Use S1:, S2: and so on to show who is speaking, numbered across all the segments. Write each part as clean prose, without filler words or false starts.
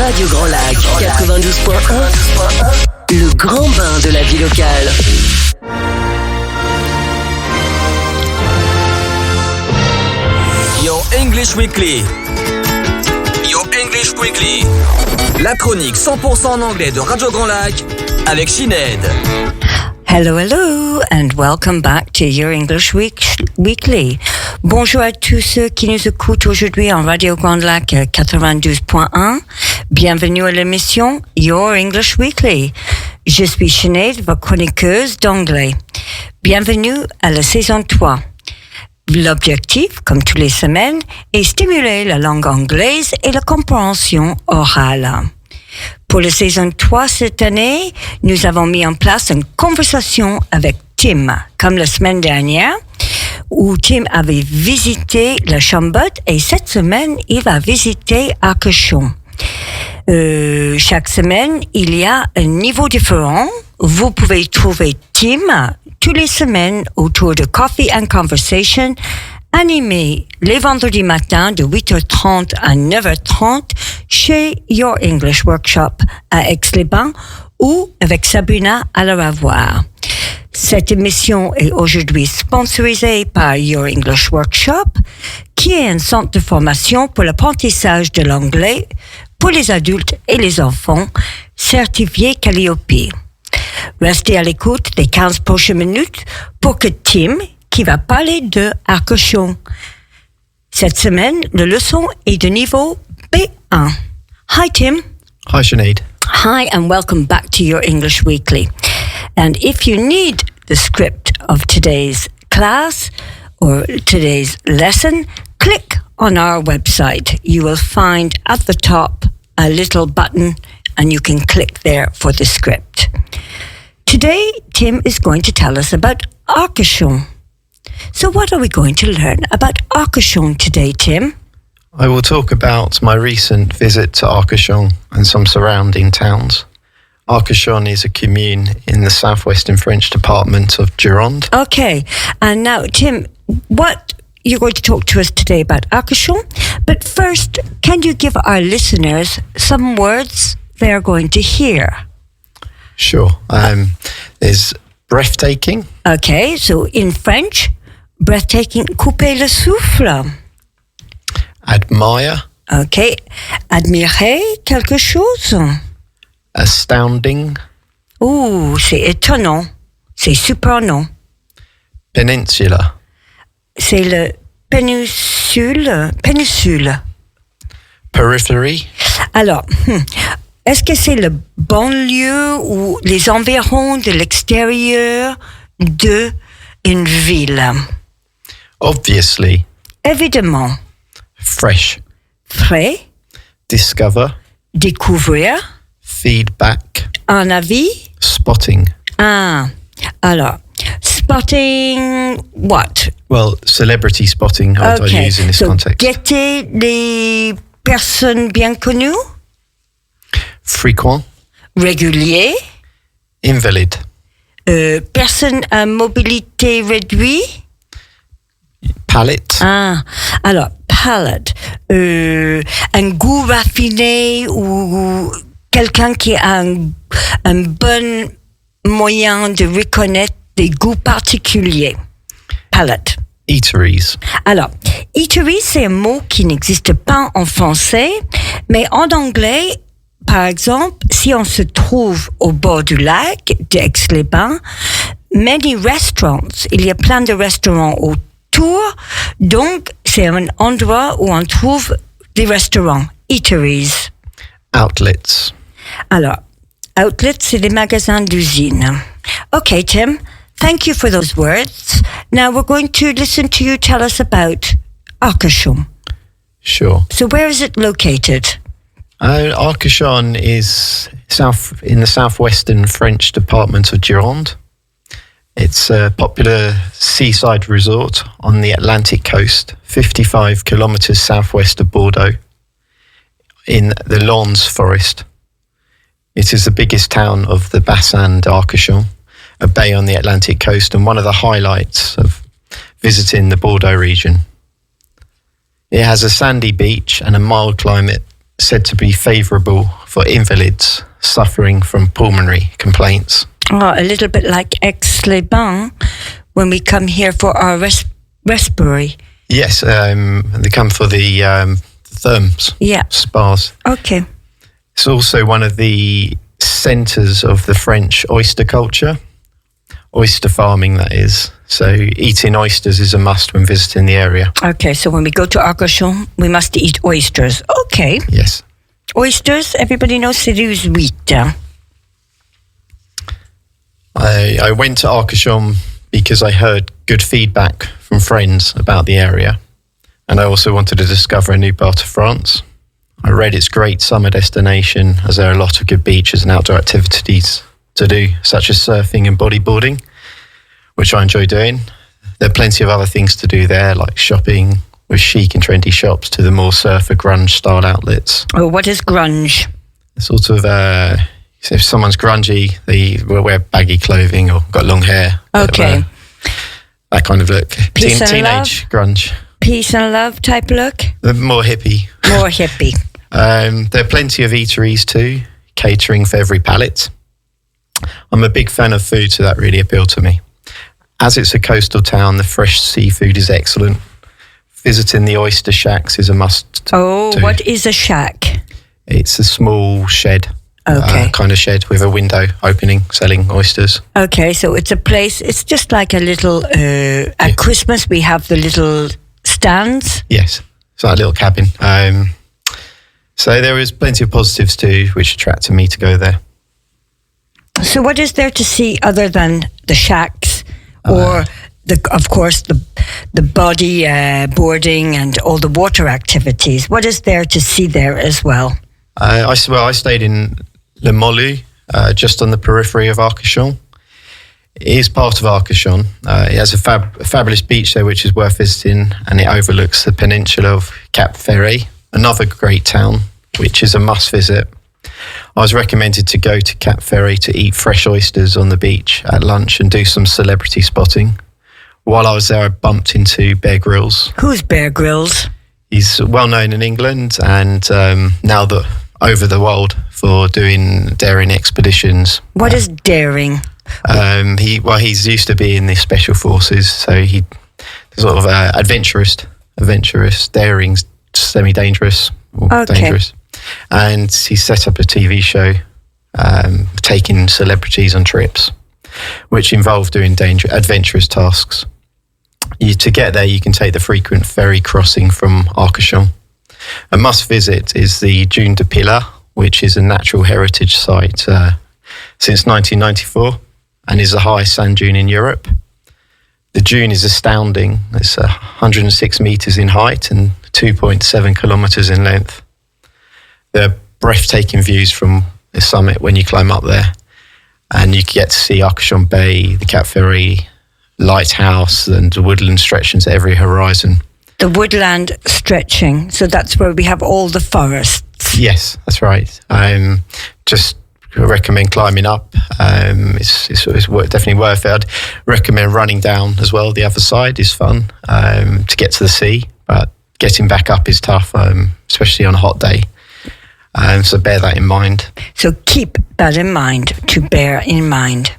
S1: Radio Grand Lac, 92.1, le grand bain de la vie locale.
S2: Your English Weekly. Your English Weekly. La chronique 100% en anglais de Radio Grand Lac avec Sinead.
S3: Hello, and welcome back to Your English Weekly. Bonjour à tous ceux qui nous écoutent aujourd'hui en Radio Grand Lac 92.1. Bienvenue à l'émission Your English Weekly. Je suis Sinead, votre chroniqueuse d'anglais. Bienvenue à la saison 3. L'objectif, comme toutes les semaines, est stimuler la langue anglaise et la compréhension orale. Pour la saison 3 cette année, nous avons mis en place une conversation avec Tim, comme la semaine dernière, où Tim avait visité la Chambotte et cette semaine, il va visiter Arcachon. Chaque semaine, il y a un niveau différent. Vous pouvez trouver Tim toutes les semaines autour de Coffee and Conversation, animé les vendredis matins de 8h30 à 9h30 chez Your English Workshop à Aix-les-Bains ou avec Sabrina à la Ravoir. Cette émission est aujourd'hui sponsorisée par Your English Workshop, qui est un centre de formation pour l'apprentissage de l'anglais pour les adultes et les enfants, certifié Calliope. Restez à l'écoute des 15 prochaines minutes pour que Tim, qui va parler de Arcachon. Cette semaine, la leçon est de niveau B1. Hi, Tim.
S4: Hi, Sinead.
S3: Hi, and welcome back to Your English Weekly. And if you need the script of today's class or today's lesson, click on our website. You will find at the top a little button and you can click there for the script. Today, Tim is going to tell us about Arcachon. So what are we going to learn about Arcachon today, Tim?
S4: I will talk about my recent visit to Arcachon and some surrounding towns. Arcachon is a commune in the southwestern French department of Gironde.
S3: Okay, and now, Tim, what you're going to talk to us today about Arcachon, but first, can you give our listeners some words they're going to hear?
S4: Sure. There's breathtaking.
S3: Okay, so in French, breathtaking, couper le souffle.
S4: Admire.
S3: Okay, admirer quelque chose.
S4: Astounding.
S3: Ouh, c'est étonnant. C'est surprenant.
S4: Peninsula.
S3: C'est le péninsule.
S4: Periphery.
S3: Alors, est-ce que c'est le banlieue ou les environs de l'extérieur d'une ville?
S4: Obviously.
S3: Évidemment.
S4: Fresh.
S3: Frais.
S4: Discover.
S3: Découvrir.
S4: Feedback.
S3: Un avis.
S4: Spotting.
S3: Ah, alors, spotting what?
S4: Well, celebrity spotting I use in this context.
S3: Guetter les personnes bien connues.
S4: Frequent.
S3: Régulier.
S4: Invalid.
S3: Personne à mobilité réduite.
S4: Palate.
S3: Ah, alors, palate. Un goût raffiné ou quelqu'un qui a un bon moyen de reconnaître des goûts particuliers. Palate.
S4: Eateries.
S3: Alors, eateries, c'est un mot qui n'existe pas en français, mais en anglais, par exemple, si on se trouve au bord du lac d'Aix-les-Bains, many restaurants, il y a plein de restaurants autour, donc c'est un endroit où on trouve des restaurants, eateries.
S4: Outlets.
S3: Alors, outlets, c'est des magasins d'usine. Okay, Tim, thank you for those words. Now we're going to listen to you tell us about Arcachon.
S4: Sure.
S3: So where is it located?
S4: Arcachon is in the southwestern French department of Gironde. It's a popular seaside resort on the Atlantic coast, 55 kilometres southwest of Bordeaux, in the Landes forest. It is the biggest town of the Bassin d'Arcachon, a bay on the Atlantic coast, and one of the highlights of visiting the Bordeaux region. It has a sandy beach and a mild climate said to be favourable for invalids suffering from pulmonary complaints.
S3: Oh, a little bit like Aix-les-Bains when we come here for our respiratory.
S4: Yes, they come for the therms, spas.
S3: Okay.
S4: It's also one of the centres of the French oyster culture. Oyster farming, that is. So eating oysters is a must when visiting the area.
S3: Okay, so when we go to Arcachon, we must eat oysters. Okay.
S4: Yes.
S3: Oysters, everybody knows, c'est du huître.
S4: I went to Arcachon because I heard good feedback from friends about the area. And I also wanted to discover a new part of France. I read it's a great summer destination as there are a lot of good beaches and outdoor activities to do, such as surfing and bodyboarding, which I enjoy doing. There are plenty of other things to do there, like shopping with chic and trendy shops to the more surfer grunge style outlets.
S3: Oh, what is grunge?
S4: Sort of, if someone's grungy, they will wear baggy clothing or got long hair.
S3: Okay.
S4: That kind of look.
S3: Peace and
S4: teenage
S3: love?
S4: Grunge.
S3: Peace and love type look?
S4: More hippie.
S3: More hippie.
S4: There are plenty of eateries too, catering for every palate. I'm a big fan of food, so that really appealed to me. As it's a coastal town, the fresh seafood is excellent. Visiting the oyster shacks is a must.
S3: Oh,
S4: do.
S3: what is a shack?
S4: It's a small shed.
S3: Okay.
S4: Kind of shed with a window opening, selling oysters.
S3: Okay, so it's a place, it's just like a little, at Christmas we have the little stands.
S4: Yes, it's like a little cabin. So there is plenty of positives too, which attracted me to go there.
S3: So what is there to see other than the shacks or, of course, the body boarding and all the water activities? What is there to see there as well?
S4: I stayed in Le Molu, just on the periphery of Arcachon. It is part of Arcachon. It has a fabulous beach there, which is worth visiting, and it overlooks the peninsula of Cap Ferret, another great town, which is a must visit. I was recommended to go to Cap Ferret to eat fresh oysters on the beach at lunch and do some celebrity spotting. While I was there, I bumped into Bear Grylls.
S3: Who's Bear Grylls?
S4: He's well known in England and now over the world for doing daring expeditions.
S3: What is daring?
S4: He's used to be in the special forces, so he sort of adventurous, daring, semi-dangerous, or dangerous. And he set up a TV show taking celebrities on trips, which involve doing adventurous tasks. To get there, you can take the frequent ferry crossing from Arcachon. A must visit is the Dune de Pilar, which is a natural heritage site since 1994 and is the highest sand dune in Europe. The dune is astounding. It's 106 metres in height and 2.7 kilometres in length. There are breathtaking views from the summit when you climb up there, and you get to see Arcachon Bay, the Cap Ferret lighthouse, and the woodland stretching to every horizon.
S3: The woodland stretching, so that's where we have all the forests.
S4: Yes, that's right. Just recommend climbing up. It's definitely worth it. I'd recommend running down as well. The other side is fun to get to the sea, but getting back up is tough, especially on a hot day. So bear that in mind.
S3: So keep that in mind, to bear in mind.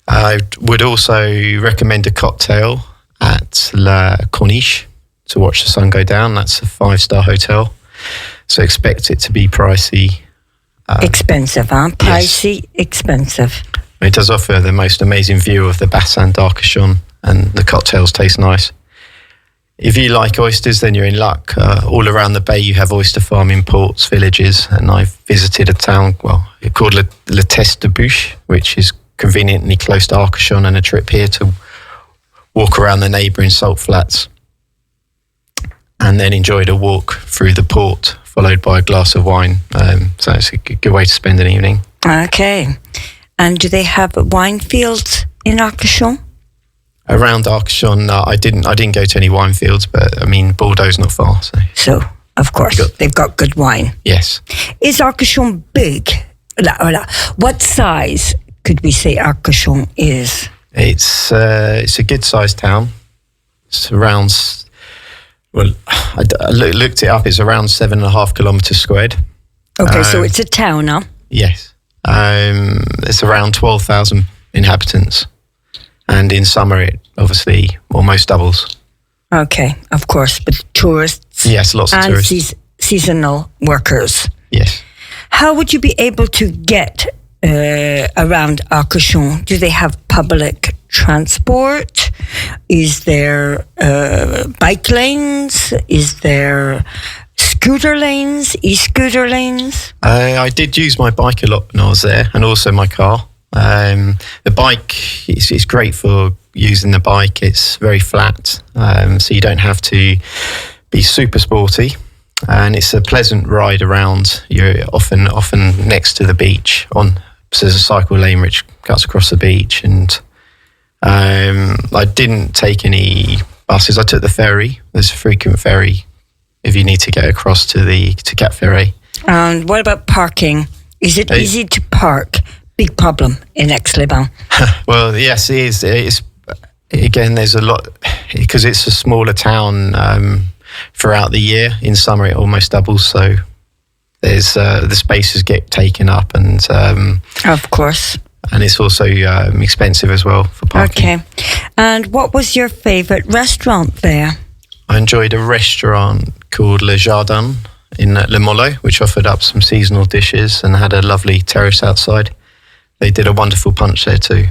S4: I would also recommend a cocktail at La Corniche to watch the sun go down. That's a 5-star hotel, so expect it to be pricey.
S3: Expensive, huh? Pricey, yes. Expensive.
S4: It does offer the most amazing view of the Bassin d'Arcachon, and the cocktails taste nice. If you like oysters, then you're in luck. All around the bay, you have oyster farming ports, villages, and I've visited a town called Le Teste de Bouche, which is conveniently close to Arcachon, and a trip here to walk around the neighbouring salt flats, and then enjoyed a walk through the port, followed by a glass of wine. So it's a good way to spend an evening. Okay.
S3: And do they have wine fields in Arcachon?
S4: Around Arcachon, I didn't go to any wine fields, but I mean, Bordeaux's not far.
S3: So of course, they've got good wine.
S4: Yes.
S3: Is Arcachon big? What size could we say Arcachon is?
S4: It's a good-sized town. It's around, I looked it up, it's around 7.5 kilometres squared.
S3: Okay, so it's a town, huh?
S4: Yes. It's around 12,000 inhabitants. And in summer, it obviously almost doubles.
S3: Okay, of course, with tourists.
S4: Yes, lots of tourists.
S3: And seasonal workers.
S4: Yes.
S3: How would you be able to get around Arcachon? Do they have public transport? Is there bike lanes? Is there scooter lanes, e-scooter lanes?
S4: I did use my bike a lot when I was there, and also my car. The bike is great for using the bike. It's very flat, so you don't have to be super sporty, and it's a pleasant ride around. You're often next to the beach. So there's a cycle lane which cuts across the beach, and I didn't take any buses. I took the ferry. There's a frequent ferry if you need to get across to Cap Ferret.
S3: And what about parking? Is it easy to park? Big problem in Aix-les-Bains.
S4: Well, yes, it is. It's, again, there's a lot, because it's a smaller town throughout the year. In summer, it almost doubles, so there's the spaces get taken up, and
S3: of course.
S4: And it's also expensive as well for parking.
S3: Okay. And what was your favourite restaurant there?
S4: I enjoyed a restaurant called Le Jardin in Le Mollo, which offered up some seasonal dishes and had a lovely terrace outside. They did a wonderful punch there too.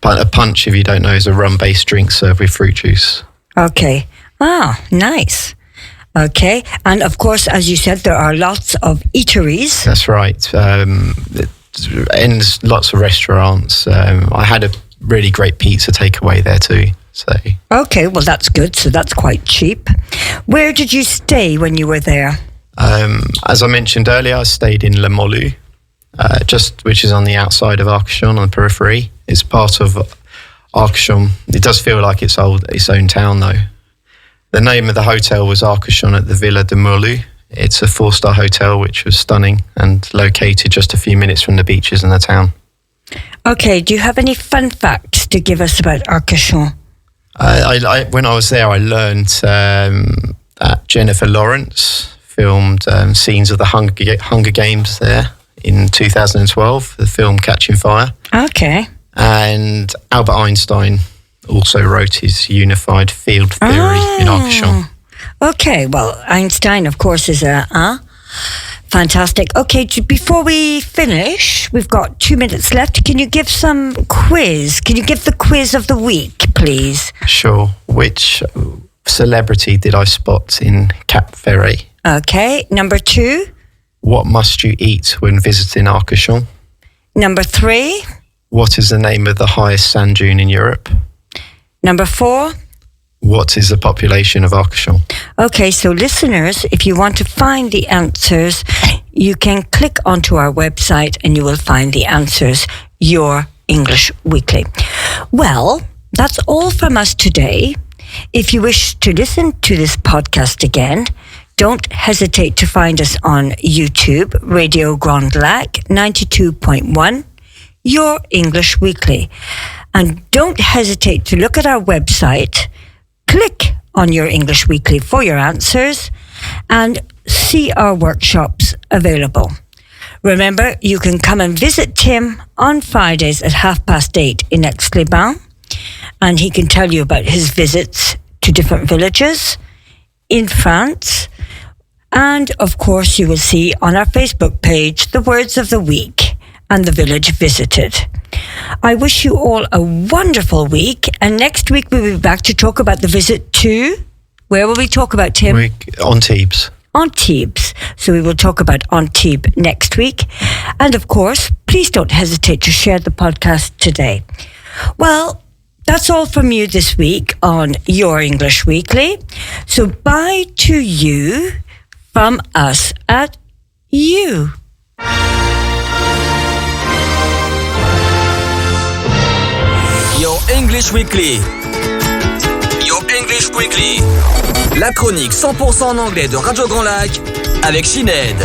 S4: A punch, if you don't know, is a rum-based drink served with fruit juice. Okay.
S3: Ah, nice. Okay. And of course, as you said, there are lots of eateries.
S4: That's right. And lots of restaurants. I had a really great pizza takeaway there too. So.
S3: Okay, well that's good. So that's quite cheap. Where did you stay when you were there?
S4: As I mentioned earlier, I stayed in Le Mollo, which is on the outside of Arcachon, on the periphery. It's part of Arcachon. It does feel like its own town though. The name of the hotel was Arcachon at the Villa de Mourlou. It's a 4-star hotel which was stunning and located just a few minutes from the beaches in the town. Okay,
S3: do you have any fun facts to give us about Arcachon?
S4: When I was there, I learned that Jennifer Lawrence filmed scenes of the Hunger Games there in 2012, the film Catching Fire.
S3: Okay.
S4: And Albert Einstein also wrote his unified field theory in Arcachon.
S3: Okay, well, Einstein, of course, is fantastic. Okay, before we finish, we've got 2 minutes left. Can you give some quiz? Can you give the quiz of the week, please?
S4: Sure. Which celebrity did I spot in Cap Ferret?
S3: Okay. Number 2?
S4: What must you eat when visiting Arcachon?
S3: Number 3?
S4: What is the name of the highest sand dune in Europe?
S3: Number 4?
S4: What is the population of Arcachon?
S3: Okay, so listeners, if you want to find the answers, you can click onto our website and you will find the answers, Your English Weekly. Well, that's all from us today. If you wish to listen to this podcast again, don't hesitate to find us on YouTube, Radio Grand Lac 92.1, Your English Weekly. And don't hesitate to look at our website, click on Your English Weekly for your answers, and see our workshops available. Remember, you can come and visit Tim on Fridays at 8:30 in Aix-les-Bains, and he can tell you about his visits to different villages in France. And of course, you will see on our Facebook page the words of the week and the village visited. I wish you all a wonderful week, and next week we'll be back to talk about the visit to... Where will we talk about, Tim?
S4: Antibes.
S3: Antibes. So we will talk about Antibes next week. And of course, please don't hesitate to share the podcast today. Well, that's all from you this week on Your English Weekly. So bye to you from us at you.
S2: Your English Weekly. Your English Weekly. La chronique 100% en anglais de Radio Grand Lac avec Sinead.